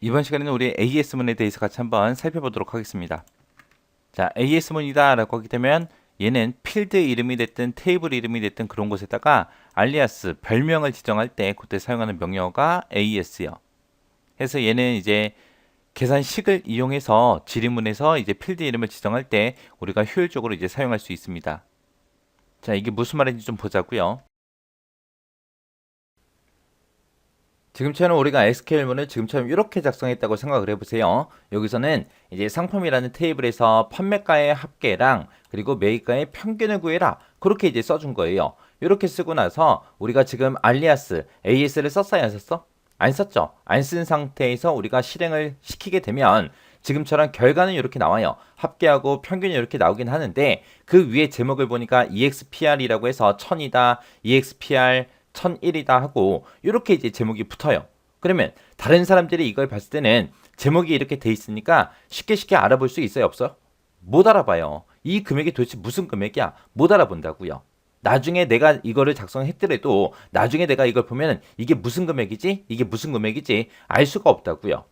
이번 시간에는 우리 AS문에 대해서 같이 한번 살펴보도록 하겠습니다. 자, AS문이다 라고 하게 되면 얘는 필드 이름이 됐든 테이블 이름이 됐든 그런 곳에다가 알리아스, 별명을 지정할 때 그때 사용하는 명령어가 AS요. 그래서 얘는 이제 계산식을 이용해서 지리문에서 이제 필드 이름을 지정할 때 우리가 효율적으로 이제 사용할 수 있습니다. 자, 이게 무슨 말인지 좀 보자고요. 지금처럼 우리가 SQL문을 지금처럼 이렇게 작성했다고 생각을 해보세요. 여기서는 이제 상품이라는 테이블에서 판매가의 합계랑 그리고 매입가의 평균을 구해라. 그렇게 이제 써준 거예요. 이렇게 쓰고 나서 우리가 지금 알리아스, AS를 썼어요, 안 썼어? 안 썼죠. 안 쓴 상태에서 우리가 실행을 시키게 되면 지금처럼 결과는 이렇게 나와요. 합계하고 평균이 이렇게 나오긴 하는데 그 위에 제목을 보니까 EXPR이라고 해서 1000이다, EXPR 1001이다 하고 이렇게 이제 제목이 붙어요. 그러면 다른 사람들이 이걸 봤을 때는 제목이 이렇게 돼 있으니까 쉽게 알아볼 수 있어요, 없어요? 못 알아봐요. 이 금액이 도대체 무슨 금액이야? 못 알아본다고요. 나중에 내가 이거를 작성했더라도 나중에 내가 이걸 보면 이게 무슨 금액이지? 이게 무슨 금액이지? 알 수가 없다고요.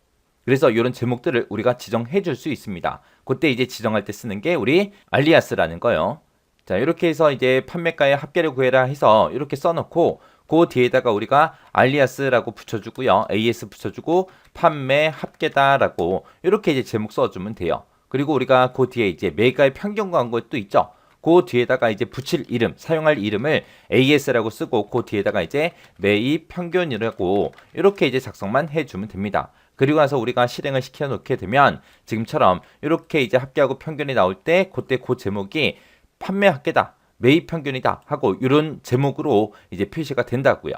그래서 이런 제목들을 우리가 지정해 줄 수 있습니다. 그때 이제 지정할 때 쓰는 게 우리 알리아스라는 거요. 자, 이렇게 해서 이제 판매가의 합계를 구해라 해서 이렇게 써놓고 그 뒤에다가 우리가 알리아스라고 붙여주고요. AS 붙여주고 판매 합계다라고 이렇게 이제 제목 써주면 돼요. 그리고 우리가 그 뒤에 이제 매가의 평균 광고도 있죠. 그 뒤에다가 이제 붙일 이름, 사용할 이름을 AS라고 쓰고 그 뒤에다가 이제 매입 평균이라고 이렇게 이제 작성만 해주면 됩니다. 그리고 나서 우리가 실행을 시켜 놓게 되면 지금처럼 이렇게 이제 합계하고 평균이 나올 때 그때 그 제목이 판매 합계다, 매입 평균이다 하고 이런 제목으로 이제 표시가 된다고요.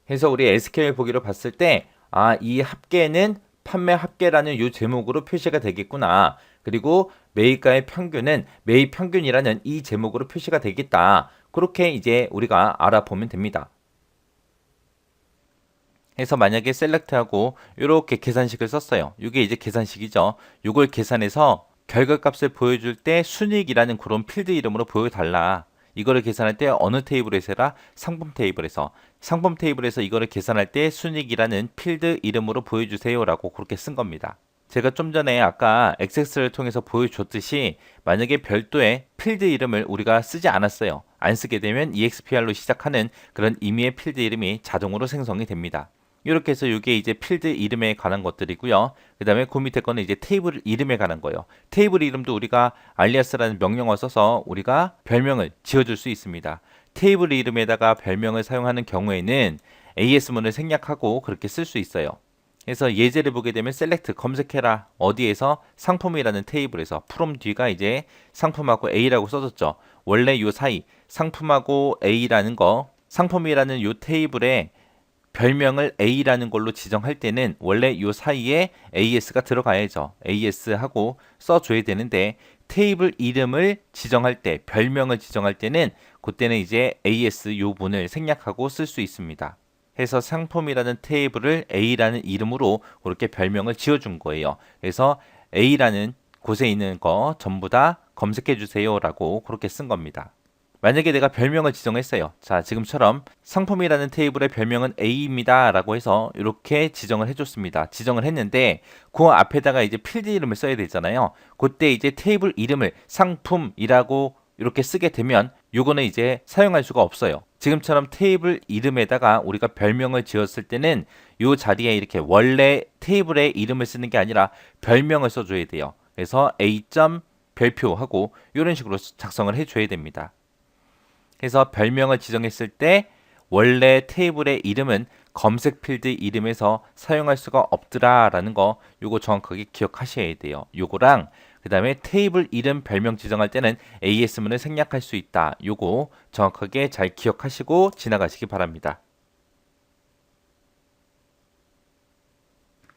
그래서 우리 SQL 보기로 봤을 때 이 합계는 판매 합계라는 이 제목으로 표시가 되겠구나. 그리고 매입가의 평균은 매입 평균이라는 이 제목으로 표시가 되겠다. 그렇게 이제 우리가 알아보면 됩니다. 해서 만약에 셀렉트하고 이렇게 계산식을 썼어요. 이게 이제 계산식이죠. 이걸 계산해서 결과값을 보여줄 때 순이익이라는 그런 필드 이름으로 보여달라. 이거를 계산할 때 어느 테이블에서 해라? 상품 테이블에서. 상품 테이블에서 이거를 계산할 때 순이익이라는 필드 이름으로 보여주세요라고 그렇게 쓴 겁니다. 제가 좀 전에 아까 액세스를 통해서 보여줬듯이 만약에 별도의 필드 이름을 우리가 쓰지 않았어요. 안 쓰게 되면 EXPR로 시작하는 그런 임의의 필드 이름이 자동으로 생성이 됩니다. 이렇게 해서 이게 이제 필드 이름에 관한 것들이고요. 그 다음에 그 밑에 거는 이제 테이블 이름에 관한 거예요. 테이블 이름도 우리가 알리아스라는 명령어 써서 우리가 별명을 지어줄 수 있습니다. 테이블 이름에다가 별명을 사용하는 경우에는 AS문을 생략하고 그렇게 쓸 수 있어요. 그래서 예제를 보게 되면 셀렉트 검색해라 어디에서 상품이라는 테이블에서 from 뒤가 이제 상품하고 A라고 써졌죠. 원래 요 사이 상품하고 A라는 거 상품이라는 요 테이블에 별명을 A라는 걸로 지정할 때는 원래 요 사이에 AS가 들어가야죠. AS 하고 써줘야 되는데 테이블 이름을 지정할 때, 별명을 지정할 때는 그때는 이제 AS 요 문을 생략하고 쓸 수 있습니다. 해서 상품이라는 테이블을 A라는 이름으로 그렇게 별명을 지어준 거예요. 그래서 A라는 곳에 있는 거 전부 다 검색해 주세요라고 그렇게 쓴 겁니다. 만약에 내가 별명을 지정했어요. 자, 지금처럼 상품이라는 테이블의 별명은 A입니다. 라고 해서 이렇게 지정을 해줬습니다. 지정을 했는데 그 앞에다가 이제 필드 이름을 써야 되잖아요. 그때 이제 테이블 이름을 상품이라고 이렇게 쓰게 되면 요거는 이제 사용할 수가 없어요. 지금처럼 테이블 이름에다가 우리가 별명을 지었을 때는 요 자리에 이렇게 원래 테이블의 이름을 쓰는 게 아니라 별명을 써줘야 돼요. 그래서 A. 별표하고 이런 식으로 작성을 해줘야 됩니다. 그래서 별명을 지정했을 때 원래 테이블의 이름은 검색 필드 이름에서 사용할 수가 없더라라는 거 요거 정확하게 기억하셔야 돼요. 요거랑 그 다음에 테이블 이름 별명 지정할 때는 AS문을 생략할 수 있다. 요거 정확하게 잘 기억하시고 지나가시기 바랍니다.